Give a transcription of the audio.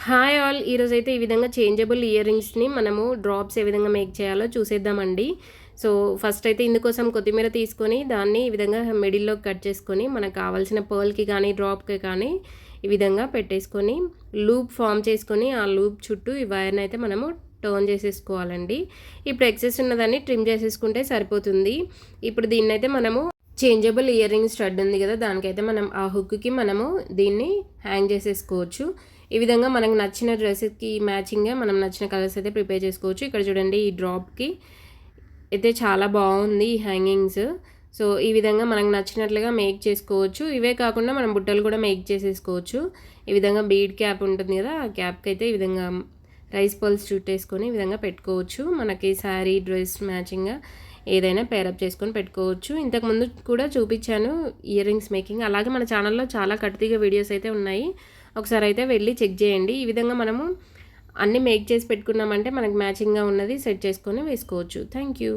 Hi all! ఈరోజైతే ఈ విధంగా చేంజబుల్ ఇయర్ రింగ్స్‌ని మనము డ్రాప్స్ ఏ విధంగా మేక్ చేయాలో చూసేద్దామండి. సో, ఫస్ట్ అయితే ఇందుకోసం కొత్తిమీర తీసుకొని దాన్ని ఈ విధంగా మిడిల్‌లో కట్ చేసుకొని మనకు కావాల్సిన పర్ల్‌కి కానీ, డ్రాప్‌కి కానీ ఈ విధంగా పెట్టేసుకొని లూప్ ఫార్మ్ చేసుకొని ఆ లూప్ చుట్టూ ఈ వైర్‌ని అయితే మనము టర్న్ చేసేసుకోవాలండి. ఇప్పుడు ఎక్సెస్ ఉన్నదాన్ని ట్రిమ్ చేసేసుకుంటే సరిపోతుంది. ఇప్పుడు దీన్నైతే మనము చేంజబుల్ ఇయర్ రింగ్ స్టడ్ ఉంది కదా, దానికైతే మనం ఆ హుక్‌కి మనము దీన్ని హ్యాంగ్ చేసేసుకోవచ్చు. ఈ విధంగా మనకు నచ్చిన డ్రెస్‌కి మ్యాచింగ్‌గా మనం నచ్చిన కలర్స్ అయితే ప్రిపేర్ చేసుకోవచ్చు. ఇక్కడ చూడండి ఈ డ్రాప్‌కి అయితే చాలా బాగుంది ఈ హ్యాంగింగ్స్. సో, ఈ విధంగా మనకు నచ్చినట్లుగా మేక్ చేసుకోవచ్చు. ఇవే కాకుండా మనం బుట్టలు కూడా మేక్ చేసేసుకోవచ్చు. ఈ విధంగా బీడ్ క్యాప్ ఉంటుంది కదా, ఆ క్యాప్‌కి అయితే ఈ విధంగా రైస్ పర్ల్స్ చుట్టేసుకొని ఈ విధంగా పెట్టుకోవచ్చు. మనకి శారీ డ్రెస్ మ్యాచింగ్‌గా ఏదైనా పేరప్ చేసుకొని పెట్టుకోవచ్చు. ఇంతకుముందు కూడా చూపించాను ఇయర్ రింగ్స్ మేకింగ్. అలాగే మన ఛానల్లో చాలా కట్టుదిగా వీడియోస్ అయితే ఉన్నాయి. ఒకసారి అయితే వెళ్ళి చెక్ చేయండి. ఈ విధంగా మనము అన్నీ మేక్ చేసి పెట్టుకున్నామంటే మనకు మ్యాచింగ్‌గా ఉన్నది సెట్ చేసుకొని వేసుకోవచ్చు. Thank you.